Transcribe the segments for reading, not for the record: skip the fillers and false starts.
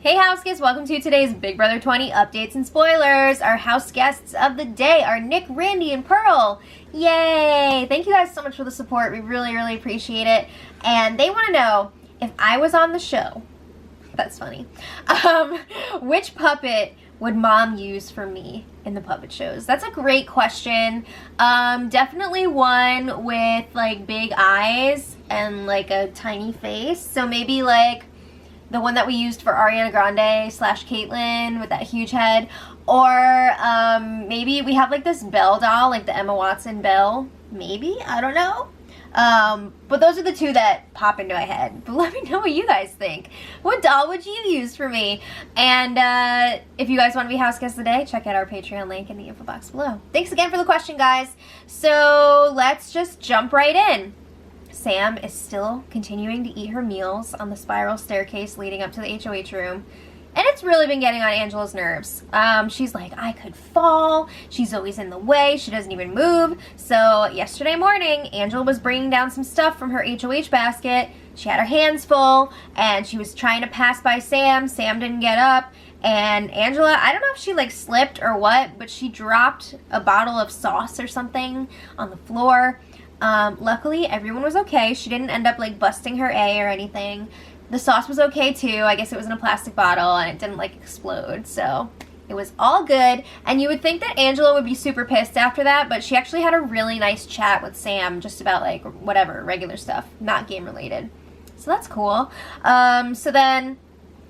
Hey house guests, welcome to today's Big Brother 20 updates and spoilers. Our house guests of the day are Nick, Randy, and Pearl. Yay! Thank you guys so much for the support. We really appreciate it. And they want to know, if I was on the show, that's funny, which puppet would mom use for me in the puppet shows? That's a great question. Definitely one with like big eyes and like a tiny face. So maybe like the one that we used for Ariana Grande / Caitlyn with that huge head. Or maybe we have like this Belle doll, like the Emma Watson Belle. Maybe, I don't know. But those are the two that pop into my head. But let me know what you guys think. What doll would you use for me? And if you guys want to be house guests today, check out our Patreon link in the info box below. Thanks again for the question, guys. So let's just jump right in. Sam is still continuing to eat her meals on the spiral staircase leading up to the HOH room. And it's really been getting on Angela's nerves. She's like, I could fall. She's always in the way. She doesn't even move. So yesterday morning, Angela was bringing down some stuff from her HOH basket. She had her hands full, and she was trying to pass by Sam. Sam didn't get up. And Angela, I don't know if she like slipped or what, but she dropped a bottle of sauce or something on the floor. Luckily, everyone was okay. She didn't end up like busting her A or anything. The sauce was okay too. I guess it was in a plastic bottle and it didn't like explode. So it was all good. And you would think that Angela would be super pissed after that, but she actually had a really nice chat with Sam just about like whatever, regular stuff, not game related. So that's cool. So then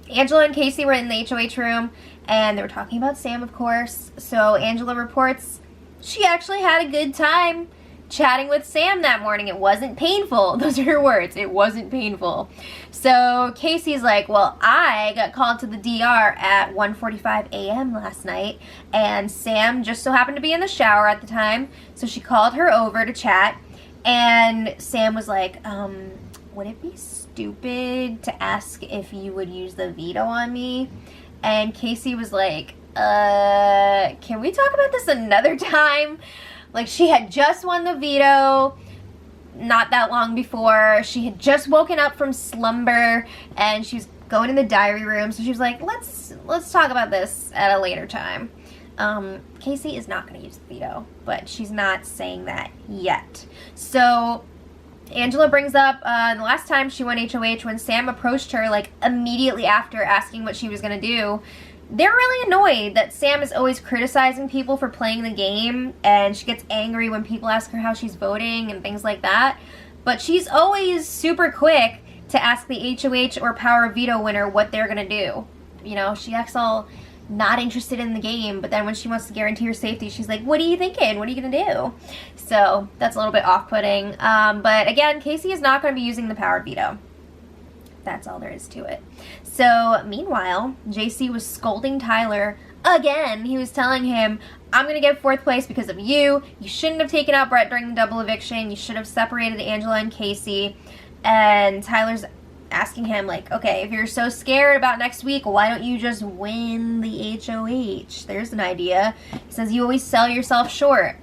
Angela and Casey were in the HOH room and they were talking about Sam, of course. So Angela reports she actually had a good time chatting with Sam that morning. It wasn't painful. Those are her words. It wasn't painful. So Casey's like, well, I got called to the DR at 1:45 a.m. last night, and Sam just so happened to be in the shower at the time, so she called her over to chat, and Sam was like, would it be stupid to ask if you would use the veto on me? And Casey was like, can we talk about this another time? Like, she had just won the veto not that long before. She had just woken up from slumber and she was going in the diary room. So she was like, let's talk about this at a later time. Casey is not going to use the veto, but she's not saying that yet. So Angela brings up the last time she won HOH when Sam approached her like immediately after asking what she was going to do. They're really annoyed that Sam is always criticizing people for playing the game, and she gets angry when people ask her how she's voting and things like that. But she's always super quick to ask the HOH or Power of Veto winner what they're going to do. You know, she acts all not interested in the game, but then when she wants to guarantee her safety, she's like, what are you thinking? What are you going to do? So that's a little bit off-putting. But again, Casey is not going to be using the Power of Veto. That's all there is to it. So, meanwhile, JC was scolding Tyler again. He was telling him, I'm going to get 4th place because of you. You shouldn't have taken out Brett during the double eviction. You should have separated Angela and Casey. And Tyler's asking him, like, okay, if you're so scared about next week, why don't you just win the HOH? There's an idea. He says you always sell yourself short.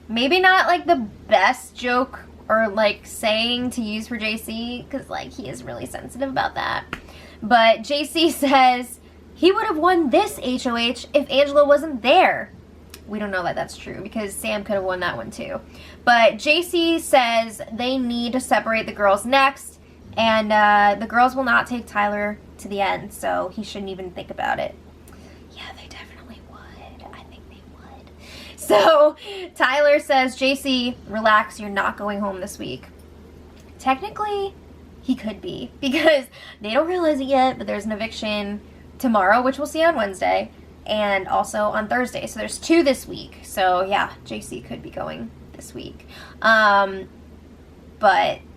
Maybe not, like, the best joke or like saying to use for JC, because like he is really sensitive about that. But JC says he would have won this HOH if Angela wasn't there. We don't know that that's true because Sam could have won that one too. But JC says they need to separate the girls next, and the girls will not take Tyler to the end, so he shouldn't even think about it. Yeah, they definitely would. I think they would. So Tyler says, JC, relax, you're not going home this week. Technically, he could be, because they don't realize it yet, but there's an eviction tomorrow, which we'll see on Wednesday, and also on Thursday. So there's 2 this week. So yeah, JC could be going this week. But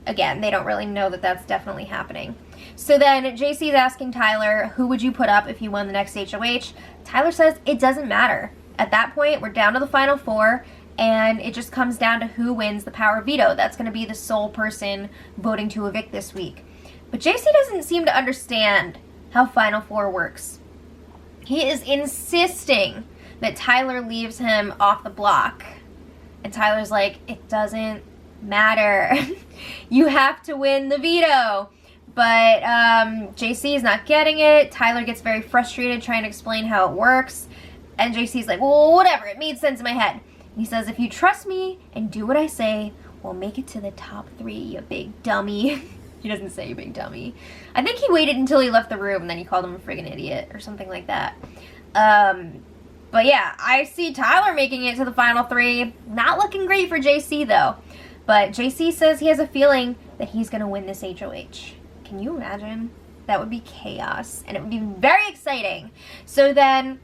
again, they don't really know that that's definitely happening. So then JC is asking Tyler, who would you put up if you won the next HOH? Tyler says it doesn't matter. At that point, we're down to the final 4, and it just comes down to who wins the Power of Veto. That's going to be the sole person voting to evict this week. But JC doesn't seem to understand how Final 4 works. He is insisting that Tyler leaves him off the block. And Tyler's like, it doesn't matter. You have to win the veto. but JC is not getting it. Tyler gets very frustrated trying to explain how it works. And JC's like, well, whatever. It made sense in my head. And he says, if you trust me and do what I say, we'll make it to the top 3, you big dummy. He doesn't say you big dummy. I think he waited until he left the room and then he called him a friggin' idiot or something like that. But yeah, I see Tyler making it to the final 3. Not looking great for JC though. But JC says he has a feeling that he's going to win this HOH. Can you imagine? That would be chaos. And it would be very exciting. So then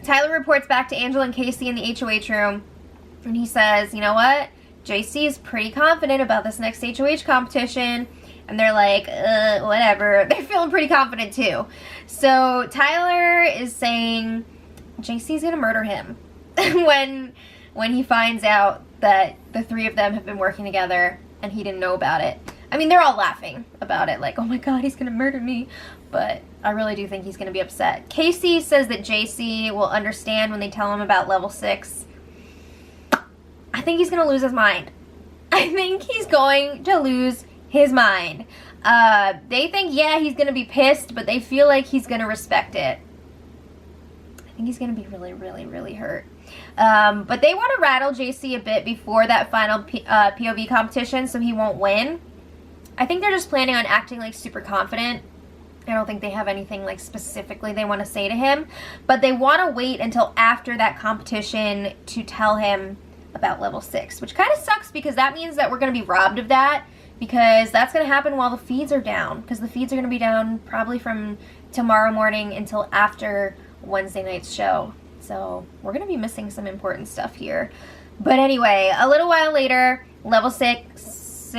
Tyler reports back to Angela and Casey in the HOH room. And he says, you know what? JC is pretty confident about this next HOH competition. And they're like, whatever. They're feeling pretty confident too. So Tyler is saying JC's going to murder him when he finds out that the 3 of them have been working together and he didn't know about it. I mean, they're all laughing about it, like, oh my god, he's gonna murder me. But I really do think he's gonna be upset. Casey says that JC will understand when they tell him about level 6. I think he's gonna lose his mind. I think he's going to lose his mind. They think, yeah, he's gonna be pissed, but they feel like he's gonna respect it. I think he's gonna be really, really, really hurt. But they want to rattle JC a bit before that final POV competition so he won't win. I think they're just planning on acting like super confident. I don't think they have anything like specifically they want to say to him, but they want to wait until after that competition to tell him about level 6, which kind of sucks because that means that we're going to be robbed of that, because that's going to happen while the feeds are down, because the feeds are going to be down probably from tomorrow morning until after Wednesday night's show. So we're going to be missing some important stuff here. But anyway, a little while later, level 6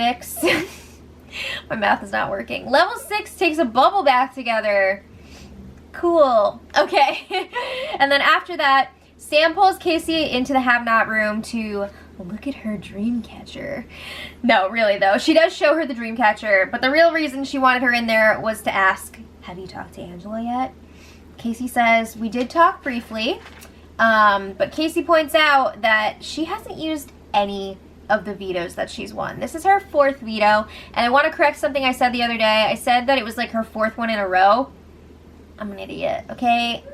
my math is not working. Level 6 takes a bubble bath together. Cool. Okay. And then after that, Sam pulls Casey into the have-not room to look at her dream catcher. No, really though. She does show her the dream catcher, but the real reason she wanted her in there was to ask, have you talked to Angela yet? Casey says, we did talk briefly, but Casey points out that she hasn't used any of the vetoes that she's won. This is her 4th veto, and I want to correct something I said the other day. I said that it was like her 4th one in a row. I'm an idiot, okay?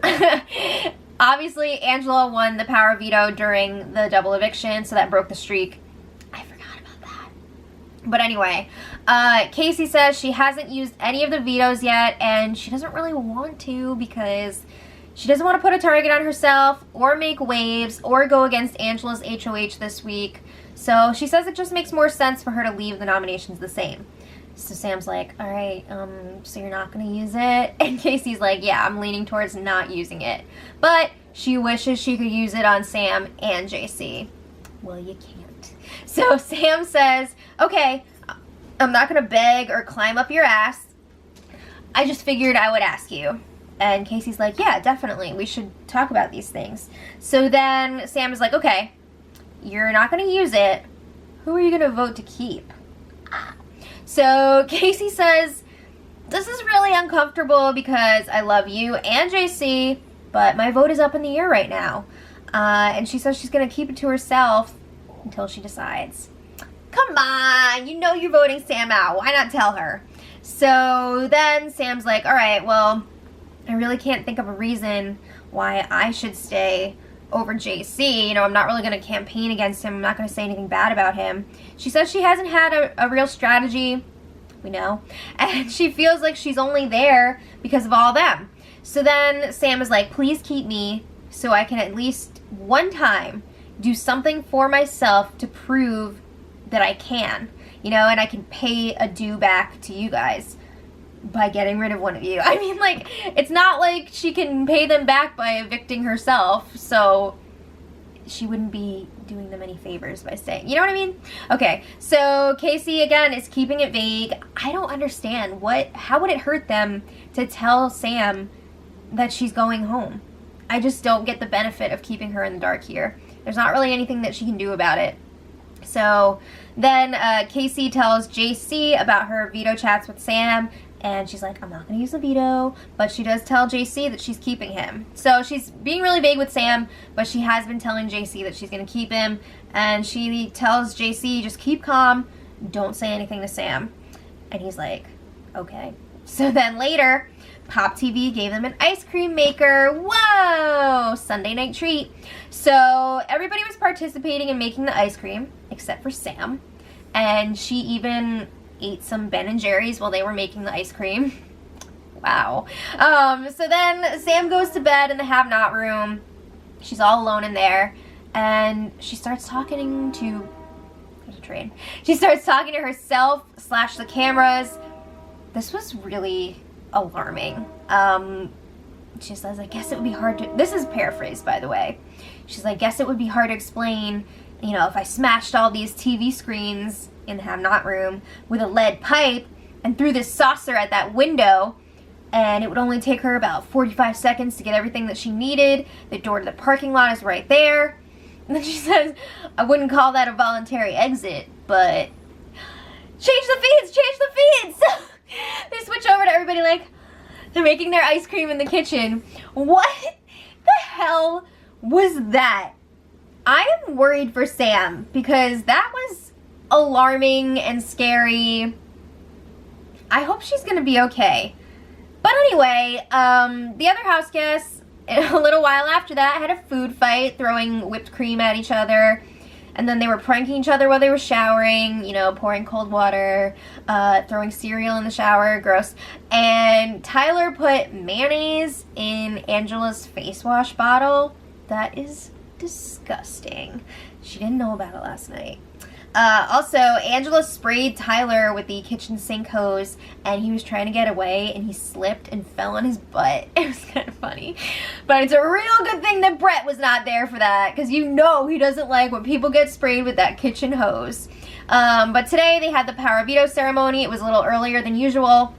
Obviously, Angela won the power veto during the double eviction, so that broke the streak. I forgot about that. But anyway, Casey says she hasn't used any of the vetoes yet, and she doesn't really want to because she doesn't want to put a target on herself or make waves or go against Angela's HOH this week. So she says it just makes more sense for her to leave the nominations the same. So Sam's like, all right, so you're not going to use it? And Casey's like, yeah, I'm leaning towards not using it. But she wishes she could use it on Sam and JC. Well, you can't. So Sam says, okay, I'm not going to beg or climb up your ass. I just figured I would ask you. And Casey's like, yeah, definitely. We should talk about these things. So then Sam is like, okay, you're not going to use it. Who are you going to vote to keep? So Casey says, this is really uncomfortable because I love you and JC, but my vote is up in the air right now. And she says she's going to keep it to herself until she decides. Come on, you know you're voting Sam out. Why not tell her? So then Sam's like, all right, well, I really can't think of a reason why I should stay over JC. You know, I'm not really going to campaign against him. I'm not going to say anything bad about him. She says she hasn't had a real strategy, we know, and she feels like she's only there because of all them. So then Sam is like, please keep me so I can at least one time do something for myself to prove that I can, you know, and I can pay a due back to you guys by getting rid of one of you. I mean, like, it's not like she can pay them back by evicting herself, so she wouldn't be doing them any favors by saying, you know what I mean? Okay, so Casey, again, is keeping it vague. I don't understand. How would it hurt them to tell Sam that she's going home? I just don't get the benefit of keeping her in the dark here. There's not really anything that she can do about it. So then Casey tells JC about her veto chats with Sam, and she's like, I'm not going to use the veto, but she does tell JC that she's keeping him. So she's being really vague with Sam, but she has been telling JC that she's going to keep him, and she tells JC, just keep calm, don't say anything to Sam. And he's like, Okay. So then later, Pop TV gave them an ice cream maker. Whoa! Sunday night treat. So everybody was participating in making the ice cream, except for Sam. And she even ate some Ben & Jerry's while they were making the ice cream. Wow. So then Sam goes to bed in the have-not room. She's all alone in there. And she starts talking to... There's a train. She starts talking to herself / the cameras. This was really alarming. She says, I guess it would be hard to... This is paraphrased, by the way. She's like, I guess it would be hard to explain, you know, if I smashed all these TV screens in the have-not room with a lead pipe and threw this saucer at that window, and it would only take her about 45 seconds to get everything that she needed. The door to the parking lot is right there. And then she says, I wouldn't call that a voluntary exit, but... Change the feeds! Change the feeds! They switch over to everybody like, they're making their ice cream in the kitchen. What the hell was that? I am worried for Sam because that was alarming and scary. I hope she's gonna be okay. But anyway, the other house guests, a little while after that, had a food fight, throwing whipped cream at each other. And then they were pranking each other while they were showering, you know, pouring cold water, throwing cereal in the shower, gross. And Tyler put mayonnaise in Angela's face wash bottle. That is disgusting. She didn't know about it last night. Also, Angela sprayed Tyler with the kitchen sink hose, and he was trying to get away, and he slipped and fell on his butt. It was kind of funny. But it's a real good thing that Brett was not there for that, because you know he doesn't like when people get sprayed with that kitchen hose. But today they had the power veto ceremony. It was a little earlier than usual.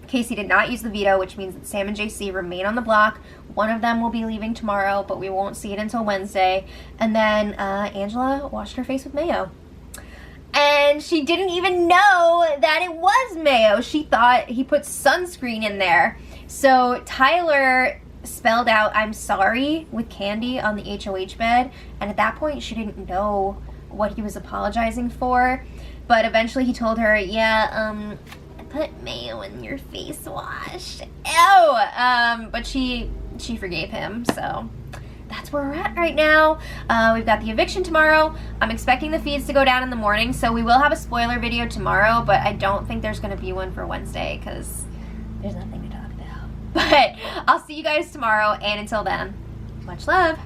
Casey did not use the veto, which means that Sam and JC remain on the block. One of them will be leaving tomorrow, but we won't see it until Wednesday. And then Angela washed her face with mayo. And she didn't even know that it was mayo. She thought he put sunscreen in there. So Tyler spelled out, I'm sorry, with candy on the HOH bed. And at that point, she didn't know what he was apologizing for. But eventually he told her, yeah, I put mayo in your face wash. Ew! But she forgave him, so... That's where we're at right now. We've got the eviction tomorrow. I'm expecting the feeds to go down in the morning, so we will have a spoiler video tomorrow, but I don't think there's going to be one for Wednesday because there's nothing to talk about. But I'll see you guys tomorrow, and until then, much love.